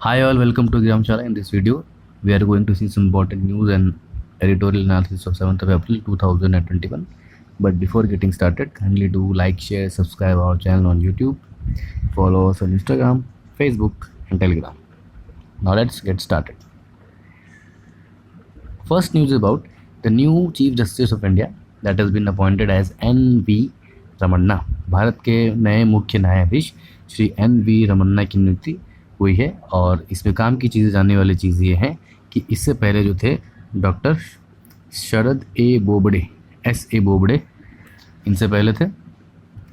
Hi all, welcome to Gramshala. In this video, we are going to see some important news and editorial analysis of 7th of April 2021. But before getting started, kindly do like, share, subscribe our channel on YouTube, follow us on Instagram, Facebook and Telegram. Now let's get started. First news about the new Chief Justice of India that has been appointed as N.V. Ramana. Bharat के नए मुख्य न्यायाधीश Shri N.V. Ramana की नियुक्ति हुई है और इसमें काम की चीज़ें जानने वाली चीज़ ये है कि इससे पहले जो थे डॉक्टर शरद ए बोबडे, S.A. बोबडे, इनसे पहले थे,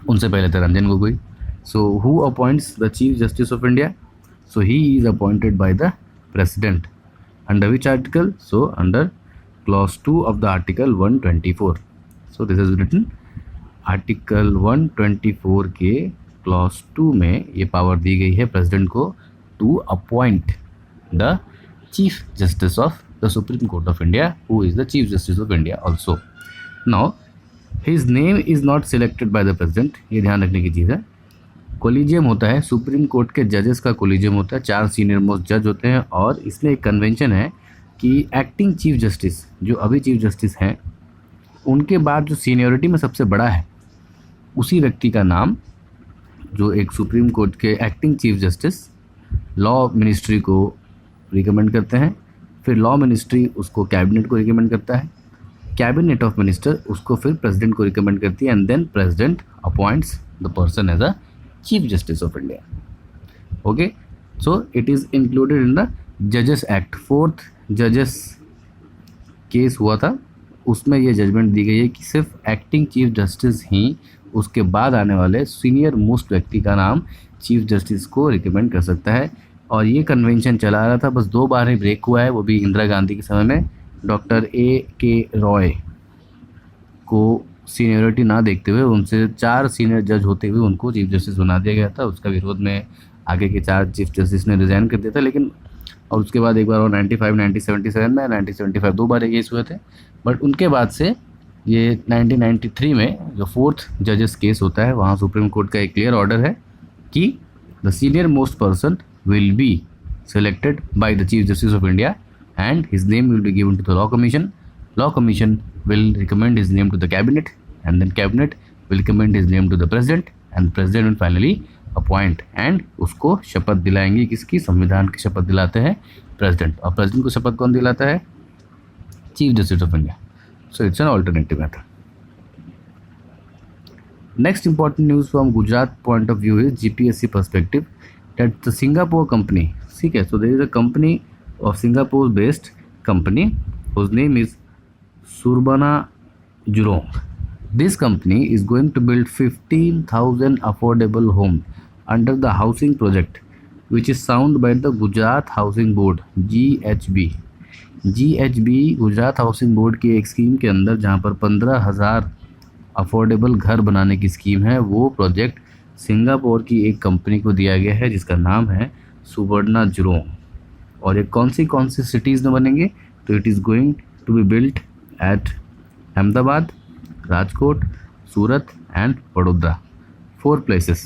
उनसे पहले थे Ranjan Gogoi. So who appoints the chief justice of India? So he is appointed by the president. Under which article? So under clause 2 of the article 124. So this is written article 124 के clause 2 में ये power दी गई है president को to appoint the chief justice of the supreme court of India, who is the chief justice of India also. Now his name is not selected by the president. ये ध्यान रखने की चीज़ है. कोलिजियम होता है, सुप्रीम कोर्ट के जजेस का कोलिजियम होता है, 4 सीनियर मोस्ट जज होते हैं और इसमें एक कन्वेंशन है कि एक्टिंग चीफ जस्टिस, जो अभी चीफ जस्टिस हैं, उनके बाद जो सीनियरिटी में सबसे बड़ा है उसी व्यक्ति का नाम, जो एक सुप्रीम कोर्ट के acting chief justice, law ministry को रिकमेंड करते हैं. फिर लॉ मिनिस्ट्री उसको कैबिनेट को रिकमेंड करता है, कैबिनेट ऑफ मिनिस्टर उसको फिर प्रेसिडेंट को रिकमेंड करती है and then president appoints the person as a chief justice of India. Okay, so it is included in the जजेस एक्ट. 4th जजेस केस हुआ था, उसमें ये जजमेंट दी गई है कि सिर्फ एक्टिंग चीफ जस्टिस ही उसके बाद आने वाले सीनियर मोस्ट व्यक्ति का नाम चीफ जस्टिस को रिकमेंड कर सकता है. और ये कन्वेंशन चला रहा था, बस 2 बार ही ब्रेक हुआ है, वो भी इंदिरा गांधी के समय में. Doctor A.K. रॉय को सीनियरिटी ना देखते हुए उनसे 4 सीनियर जज होते हुए उनको चीफ जस्टिस बना दिया गया था. उसका विरोध में आगे के 4 चीफ जस्टिस ने रिज़ाइन कर दिया था, लेकिन और उसके बाद एक बार और 95, 1977 में, 1975 2 बार केस हुए थे. बट उनके बाद से ये 1993 में जो 4th जजेस केस होता है, वहाँ सुप्रीम कोर्ट का एक क्लियर ऑर्डर है कि the senior most person will be selected by the Chief Justice of India and his name will be given to the Law Commission. Law Commission will recommend his name to the Cabinet and then Cabinet will recommend his name to the President and President will finally appoint and उसको शपथ दिलाएंगे. किसकी? संविधान की शपथ दिलाते हैं president. और प्रेसिडेंट को शपथ कौन दिलाता है? Chief justice of India. So it's an alternative method. Next important news from Gujarat point of view is GPSC perspective that the Singapore company, ठीक है, so there is a company of Singapore based company whose name is Surbana Jurong. This company is going to build 15,000 affordable homes under the housing project which is sound by the Gujarat Housing Board GHB. GHB Gujarat housing board की एक scheme के अंदर जहां पर 15,000 affordable घर बनाने की scheme है, वो प्रोजेक्ट सिंगापुर की एक कंपनी को दिया गया है जिसका नाम है सुवर्णा जुरोंग. और ये कौन सी सिटीज़ में बनेंगे? तो it is going to be built at Ahmedabad, Rajkot, Surat and Vadodara. 4 places.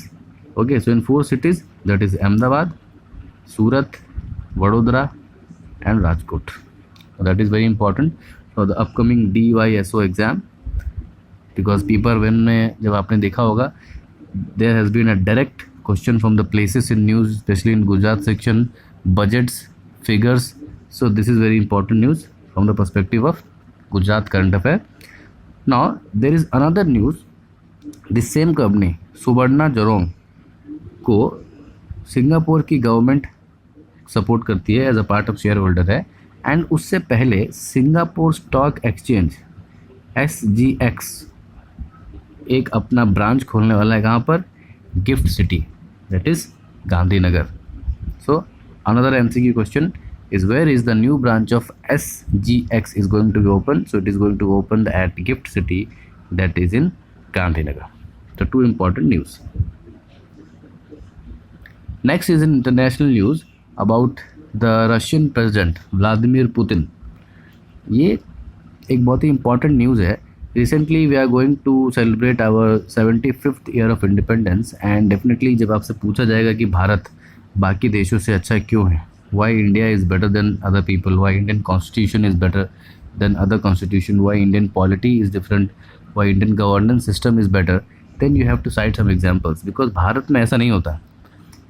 Okay, so in 4 cities, that is Ahmedabad, Surat, Vadodara and Rajkot. So that is very important for the upcoming DYSO exam, because paper 1 में जब आपने देखा होगा, there has been a direct question from the places in news, especially in Gujarat section, budgets, figures. So this is very important news from the perspective of Gujarat current affair. Now there is another news. This same company Surbana Jurong को Singapore की government support करती है, as a part of share holder है. And उससे पहले Singapore stock exchange SGX एक अपना branch खोलने वाला है. कहाँ पर? Gift city, that is Gandhinagar. So another MCQ question is where is the new branch of SGX is going to be open? So it is going to open at Gift City, that is in Gandhinagar. So 2 important news. Next is an international news about the Russian president Vladimir Putin. ये एक बहुत ही important news है. Recently we are going to celebrate our 75th year of independence and definitely जब आपसे पूछा जाएगा कि भारत बाकी देशों से अच्छा क्यों है, why India is better than other people, why Indian constitution is better than other constitution, why Indian polity is different, why Indian governance system is better, then you have to cite some examples. Because Bharat में ऐसा नहीं होता.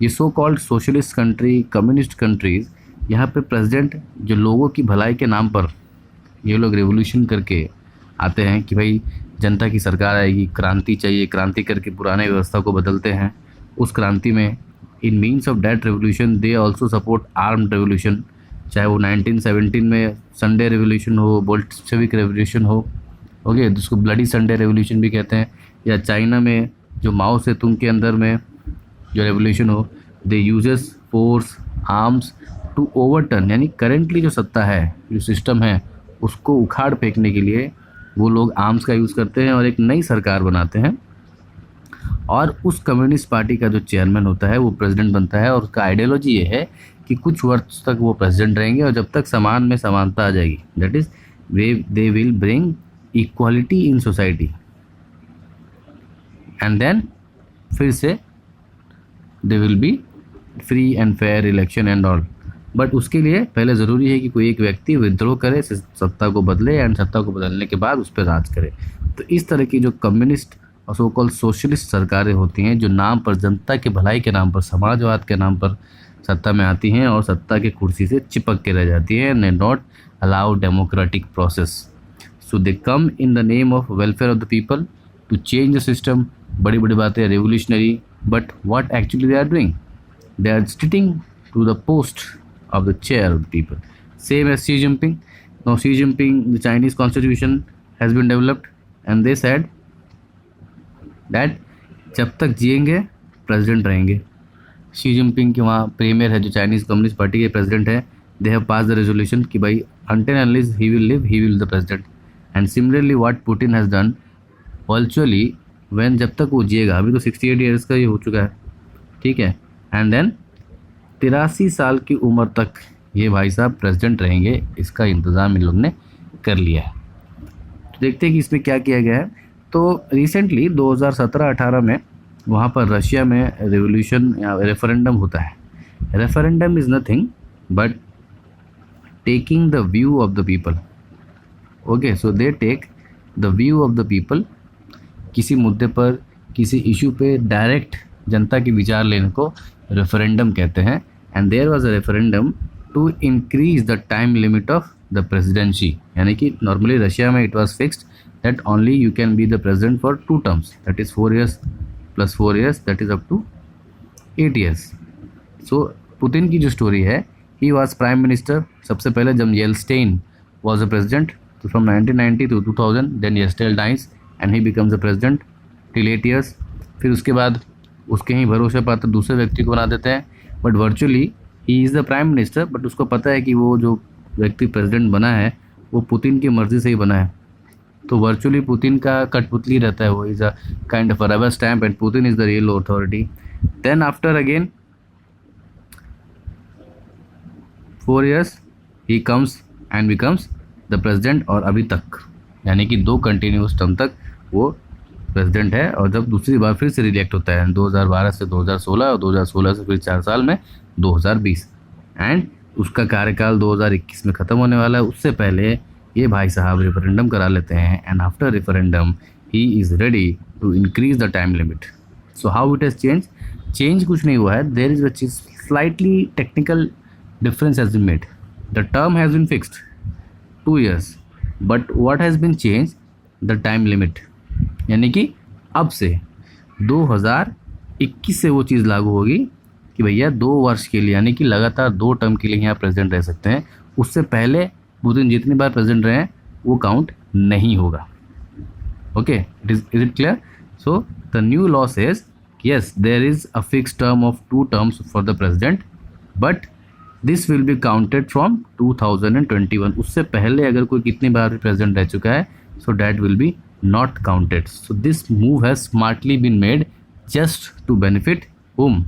ये so called socialist country, communist countries, यहाँ पे president जो लोगों की भलाई के नाम पर ये लोग रेवोल्यूशन करके आते हैं कि भाई जनता की सरकार आएगी, क्रांति चाहिए, क्रांति करके पुराने व्यवस्था को बदलते हैं. उस क्रांति में in means of that revolution they also support armed revolution, चाहे वो 1917 में संडे रेवोल्यूशन हो, बोल्शेविक रेवोल्यूशन हो, ओके, जिसको ब्लडी संडे रेवोल्यूशन भी कहते हैं, या चाइना में जो माओ से तुंग के अंदर में जो रेवोल्यूशन हो, they uses force arms to overturn, यानी करेंटली जो सत्ता है, जो सिस्टम है, उसको उखाड़ फेंकने के लिए वो लोग आर्म्स का यूज़ करते हैं और एक नई सरकार बनाते हैं. और उस कम्युनिस्ट पार्टी का जो चेयरमैन होता है वो प्रेसिडेंट बनता है, और उसका आइडियोलॉजी ये है कि कुछ वर्ष तक वो प्रेसिडेंट रहेंगे और जब तक समान में समानता आ जाएगी, that is they will bring equality in society, and then फिर से they will be free and fair election and all. But उसके लिए पहले ज़रूरी है कि कोई एक व्यक्ति विद्रोह करे, सत्ता को बदले, एंड सत्ता को बदलने के बाद उस पर राज करे. तो इस तरह की जो कम्युनिस्ट और सो कॉल्ड सोशलिस्ट सरकारें होती हैं, जो नाम पर, जनता के भलाई के नाम पर, समाजवाद के नाम पर सत्ता में आती हैं और सत्ता के कुर्सी से चिपक के रह जाती हैं, and not allow democratic process. So they come in the name of welfare of the people to change the system. बड़ी बड़ी बातें, revolutionary, but what actually they are doing, they are sitting to the post of the chair of the people. Same as Xi Jinping. Now Xi Jinping, the Chinese constitution has been developed, and they said that जब तक जिएंगे president रहेंगे. Xi Jinping के वहाँ premiere है जो Chinese communist party के president है, they have pass the resolution कि भाई until and unless he will live, he will the president. And similarly what Putin has done virtually when, जब तक वो जिएगा, अभी तो 68 ईयर्स का ये हो चुका है, ठीक है, एंड देन 83 साल की उम्र तक ये भाई साहब प्रेसिडेंट रहेंगे. इसका इंतज़ाम इन लोग ने कर लिया है. तो देखते हैं कि इसमें क्या किया गया है. तो रिसेंटली 2017-18 में वहाँ पर रशिया में रेवोल्यूशन या रेफरेंडम होता है. Referendum is nothing but taking the view of the people. Okay, so they take the view of the people. किसी मुद्दे पर, किसी इशू पे डायरेक्ट जनता के विचार लेने को रेफरेंडम कहते हैं. And there was a referendum to increase the time limit of the presidency, यानी कि नॉर्मली रशिया में it was fixed that only you can be the president for 2 terms, that is 4 years plus 4 years, that is up to 8 years. So Putin की जो story है, he was prime minister सबसे पहले जब Yeltsin was a president, तो from 1990 to 2000, then Yeltsin dies and he becomes the president till 8 years. फिर उसके बाद उसके ही भरोसे पात्र दूसरे व्यक्ति को बना देते हैं, but virtually he is the prime minister. But उसको पता है कि वो जो व्यक्ति प्रेसिडेंट बना है वो पुतिन की मर्ज़ी से ही बना है, तो वर्चुअली पुतिन का कठपुतली रहता है. वो is a kind of a rubber stamp and Putin is the real authority. Then after again 4 years he comes and becomes the president, और अभी तक यानी कि 2 कंटिन्यूस टर्म तक वो प्रेसिडेंट है. और जब दूसरी बार फिर से रिलेक्ट होता है 2012 से 2016 और 2016 से फिर 4 साल में 2020, एंड उसका कार्यकाल 2021 में ख़त्म होने वाला है. उससे पहले ये भाई साहब रेफरेंडम करा लेते हैं, and after referendum he is ready to increase the time limit. So how it has change कुछ नहीं हुआ है. There is a slightly technical difference has been made. The term has been fixed 2 years, but what has been change the time limit, यानी कि अब से 2021 से वो चीज़ लागू होगी कि भैया 2 वर्ष के लिए, यानी कि लगातार 2 टर्म के लिए यहाँ प्रेसिडेंट रह सकते हैं. उससे पहले पुतिन जितनी बार प्रेसिडेंट रहे हैं वो काउंट नहीं होगा. Okay, is it clear? So the new law says yes there is a fixed term of 2 terms for the president, but this will be counted from 2021. उससे पहले अगर कोई कितनी बार प्रेसिडेंट रह चुका है, so that will be not counted. So this move has smartly been made just to benefit whom?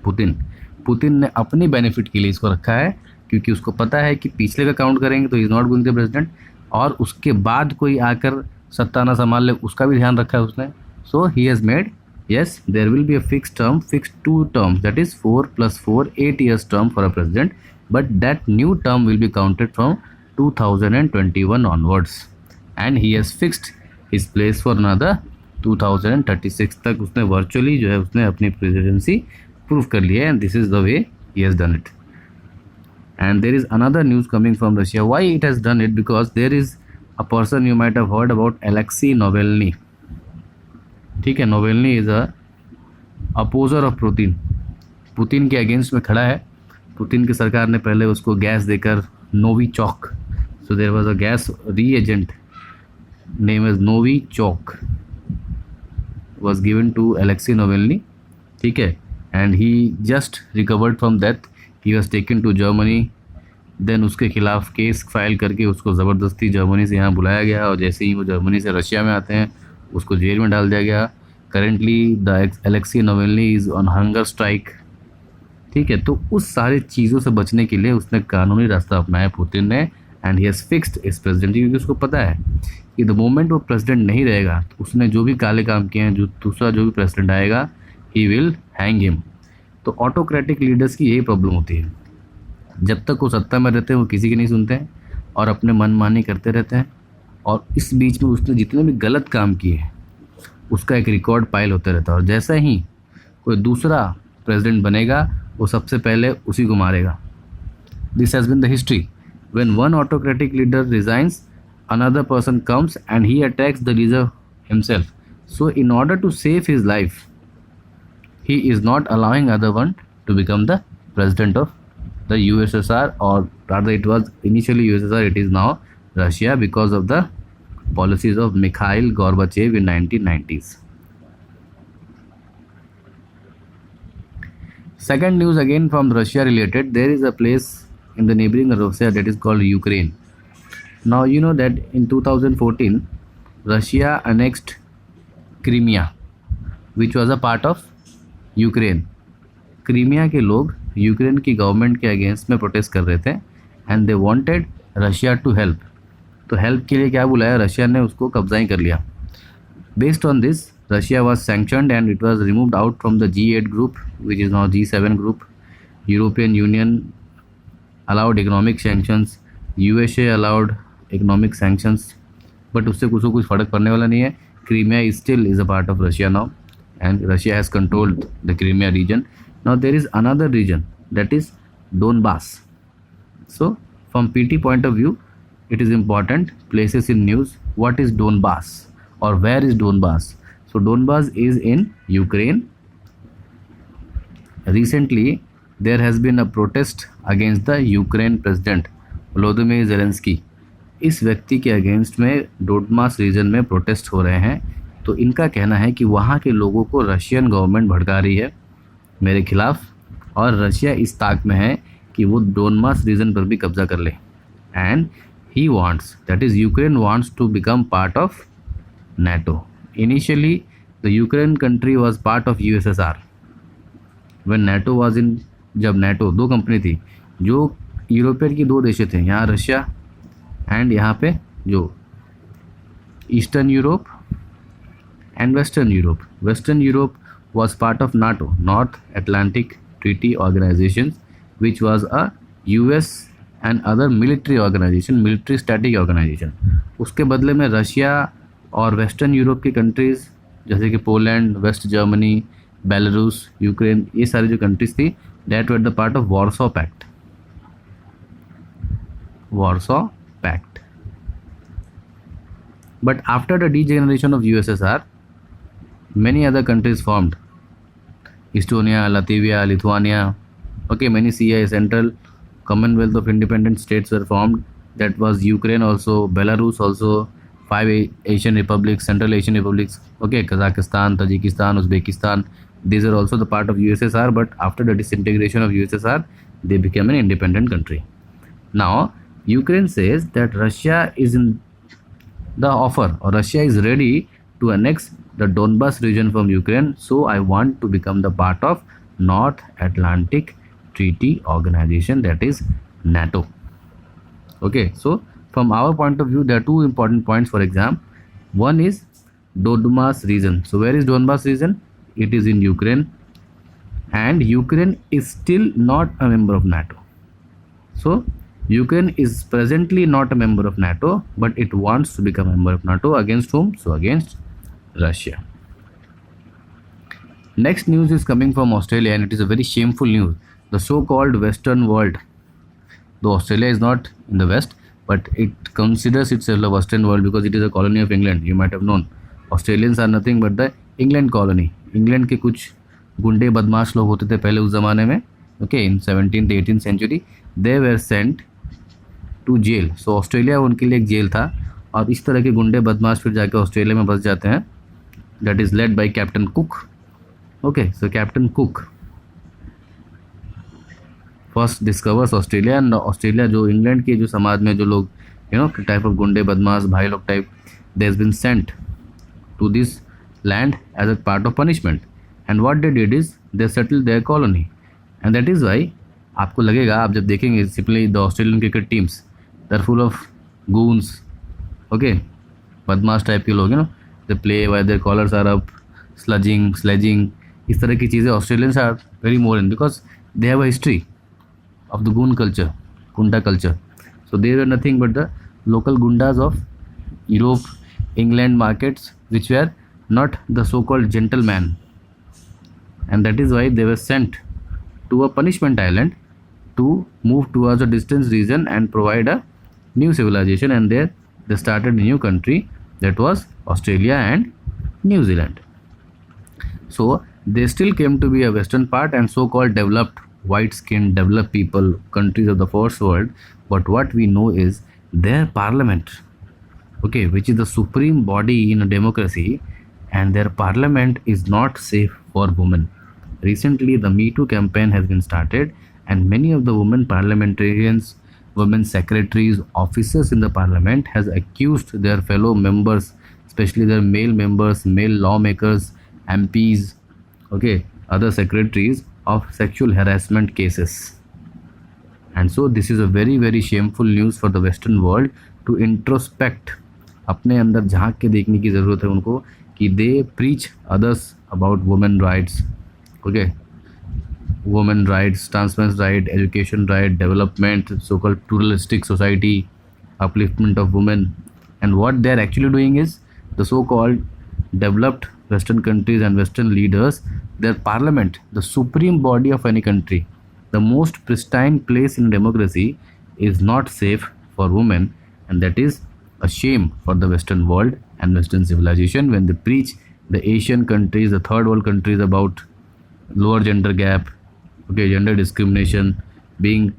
Putin ने अपनी बेनिफिट के लिए इसको रखा है, क्योंकि उसको पता है कि पिछले का काउंट करेंगे तो is not going the president, और उसके बाद कोई आकर सत्ता ना संभाल ले उसका भी ध्यान रखा है उसने. So he has made Yes, there will be a fixed term, fixed 2 terms, that is 4 plus 4, 8 years term for a president, but that new term will be counted from 2021 onwards, and he has fixed his place for another 2036 तक उसने virtually जो है उसने अपनी presidency prove कर लिया है, and this is the way he has done it. And there is another news coming from Russia. Why it has done it? Because there is a person you might have heard about, Alexei Navalny. ठीक है, Navalny is a opposer of Putin, Putin के against में खड़ा है. Putin की सरकार ने पहले उसको गैस देकर Novichok, so there was a gas reagent name is Novichok was given to Alexei Navalny, ठीक है, and he just recovered from death. He was taken to Germany. Then उसके खिलाफ केस फाइल करके उसको ज़बरदस्ती Germany से यहाँ बुलाया गया, और जैसे ही वो जर्मनी से रशिया में आते हैं उसको जेल में डाल दिया गया. Currently the Alexei Navalny is on hunger strike. ठीक है, तो उस सारी चीज़ों से बचने के लिए उसने कानूनी रास्ता अपनाया पुतिन ने, एंड ही हैज़ फिक्स्ड इस प्रेसिडेंट, क्योंकि उसको पता है कि द मोमेंट वो प्रेसिडेंट नहीं रहेगा तो उसने जो भी काले काम किए हैं, जो दूसरा जो भी प्रेसिडेंट आएगा ही विल हैंग हिम. तो ऑटोक्रेटिक लीडर्स की यही प्रॉब्लम होती है, जब तक वो सत्ता में रहते हैं वो किसी की नहीं सुनते हैं और अपने मनमानी करते रहते हैं, और इस बीच में उसने जितने भी गलत काम किए हैं उसका एक रिकॉर्ड पाइल होता रहता है, और जैसा ही कोई दूसरा प्रेसिडेंट बनेगा वो सबसे पहले उसी को मारेगा. This has been the history. When one autocratic leader resigns, another person comes and he attacks the leader himself. So in order to save his life, he is not allowing other one to become the president of the USSR, or rather it was initially USSR, it is now Russia, because of the policies of Mikhail Gorbachev in 1990s. Second news again from Russia related, there is a place in the neighboring Russia that is called Ukraine. Now you know that in 2014 Russia annexed Crimea, which was a part of Ukraine. Crimea के लोग Ukraine की government के against में protest कर रहे थे, and they wanted Russia to help. तो help के लिए क्या बुलाया, रशिया ने उसको कब्जा ही कर लिया. Based on this Russia was sanctioned and it was removed out from the G8 group, which is now G7 group. European Union allowed economic sanctions, USA allowed economic sanctions, but उससे कुछ फ़र्क पड़ने वाला नहीं है. Crimea is still is a part of Russia now, and Russia has controlled the Crimea region. Now there is another region that is Donbass. So from PT point of view, it is important places in news. What is Donbass, or where is Donbass? So Donbass is in Ukraine. Recently there has been a protest against the Ukraine president Volodymyr Zelensky. इस व्यक्ति के against में Donbas region में protest हो रहे हैं. तो इनका कहना है कि वहाँ के लोगों को रशियन गवर्नमेंट भड़का रही है मेरे खिलाफ, और रशिया इस ताक में है कि वो डोनबास रीजन पर भी कब्जा कर ले. And he wants, that is Ukraine wants to become part of NATO. Initially the Ukraine country was part of USSR when NATO was in. जब NATO दो कंपनी थी, जो यूरोपियन की दो देशें थे, यहाँ रशिया एंड यहाँ पे जो eastern Europe and western Europe. Western Europe was part of NATO, North Atlantic Treaty Organization, which was a US and other military organization, military static organization. उसके बदले में रशिया और वेस्टर्न यूरोप की countries जैसे कि Poland, West Germany, Belarus, Ukraine, ये सारी जो कंट्रीज़ थी, that were the part of Warsaw Pact. Warsaw Pact. But after the degeneration of USSR, many other countries formed. Estonia, Latvia, Lithuania, okay, many CI, Central Commonwealth of Independent States were formed. That was Ukraine also, Belarus also, 5 Asian republics, Central Asian republics, okay, Kazakhstan, Tajikistan, Uzbekistan. These are also the part of USSR, but after the disintegration of USSR, they became an independent country. Now, Ukraine says that Russia is in the offer, or Russia is ready to annex the Donbas region from Ukraine, so I want to become the part of North Atlantic Treaty Organization, that is NATO. Okay, so from our point of view there are two important points for exam. One is Donbas region. So where is Donbas region? it is in Ukraine, and Ukraine is still not a member of NATO. So Ukraine is presently not a member of NATO, but it wants to become a member of NATO. Against whom? So against Russia. Next news is coming from Australia, and it is a very shameful news. The so-called Western world, though Australia is not in the West, but it considers itself a Western world because it is a colony of England. You might have known. Australians are nothing but the England colony. England के कुछ गुंडे बदमाश लोग होते थे पहले उस ज़माने में, okay, in 17th 18th century, they were sent to jail. So Australia उनके लिए एक जेल था, और इस तरह के गुंडे बदमाश फिर जाके ऑस्ट्रेलिया में बस जाते हैं. That is led by captain cook. Okay, so captain cook first discovers Australia, and Australia जो इंग्लैंड के जो समाज में जो लोग टाइप ऑफ गुंडे बदमाश भाई लोग type, they has been sent to this land as a part of punishment. And what they did is they settled their colony, and that is why आपको लगेगा, आप जब देखेंगे simply the Australian cricket teams, they are full of goons, okay, बदमाश type के लोग they play why their collars are up, sledging, इस तरह की चीज़ें Australians are very more in, because they have a history of the goon culture, gunda culture. So they were nothing but the local gundas of Europe, England markets, which were not the so-called gentleman, and that is why they were sent to a punishment island to move towards a distant region and provide a new civilization, and there they started a new country, that was Australia and New Zealand. So they still came to be a western part and so-called developed white-skinned developed people, countries of the first world, but what we know is their parliament, okay, which is the supreme body in a democracy, and their parliament is not safe for women. Recently the Me Too campaign has been started, and many of the women parliamentarians, women secretaries, officers in the parliament has accused their fellow members, especially their male members, male lawmakers, MPs, okay, other secretaries, of sexual harassment cases. And so this is a very very shameful news for the western world to introspect, अपने अंदर झांक के देखने की ज़रूरत है उनको कि they preach others about women rights, okay, women rights, trans right, education right, development, so-called pluralistic society, upliftment of women, and what they are actually doing is the so-called developed western countries and western leaders, their parliament, the supreme body of any country, the most pristine place in democracy, is not safe for women, and that is a shame for the western world and western civilization when they preach the Asian countries, the third world countries, about lower gender gap, okay, gender discrimination, being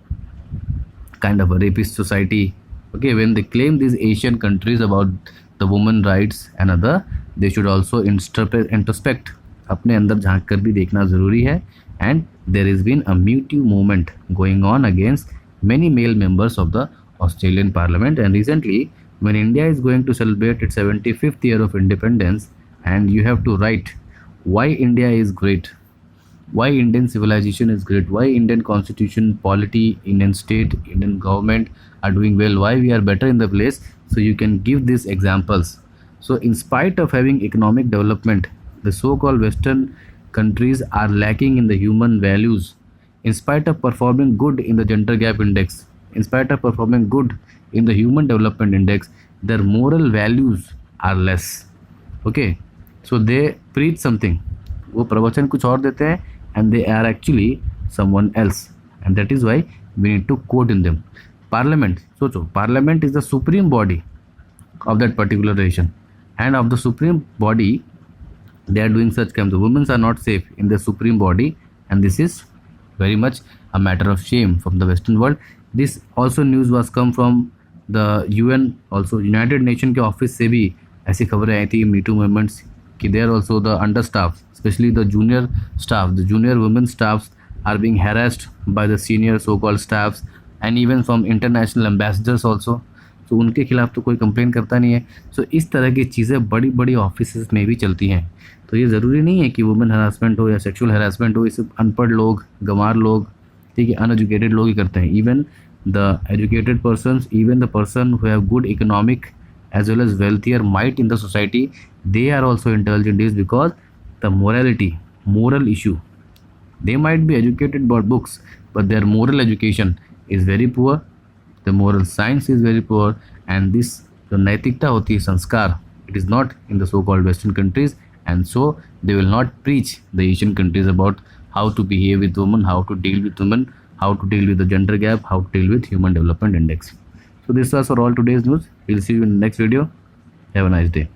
kind of a rapist society, okay, when they claim these Asian countries about the women rights and other, they should also introspect, अपने अंदर झांक कर भी देखना ज़रूरी है. And there has been a Me Too movement going on against many male members of the Australian Parliament. And recently, when India is going to celebrate its 75th year of independence, and you have to write why India is great, why Indian civilization is great, why Indian constitution, polity, Indian state, Indian government are doing well, why we are better in the place. So you can give these examples. So in spite of having economic development, the so-called western countries are lacking in the human values. In spite of performing good in the gender gap index, in spite of performing good in the human development index, their moral values are less, okay. So they preach something, वो प्रवचन कुछ और देते हैं, and they are actually someone else, and that is why we need to quote in them. Parliament, सोचो, parliament is the supreme body of that particular nation, and of the supreme body they are doing such crimes. The women are not safe in the supreme body, and this is very much a matter of shame from the western world. This also news was come from the UN, also United Nations के office से भी ऐसी खबरें आई थी Me Too movements कि they are also the understaffed, especially the junior staff, the junior women staffs are being harassed by the senior so-called staffs, and even from international ambassadors also. तो उनके खिलाफ तो कोई कंप्लेन करता नहीं है. सो इस तरह की चीज़ें बड़ी बड़ी ऑफिस में भी चलती हैं. तो ये ज़रूरी नहीं है कि वुमेन हरासमेंट हो या सेक्सुअल हरासमेंट हो, इसे अनपढ़ लोग, गंवार लोग, ठीक है, अनएजुकेटेड लोग ही करते हैं. Even the educated persons, even the person who have good economic as well as wealthier might in the society, they are also indulged in this because the morality, moral issue. They might be educated about books, but their moral education is very poor. The moral science is very poor, and this जो नैतिकता होती है, संस्कार, it is not in the so-called Western countries, and so they will not preach the Asian countries about how to behave with women, how to deal with women, how to deal with the gender gap, how to deal with Human Development Index. So this was for all today's news. We'll see you in the next video. Have a nice day.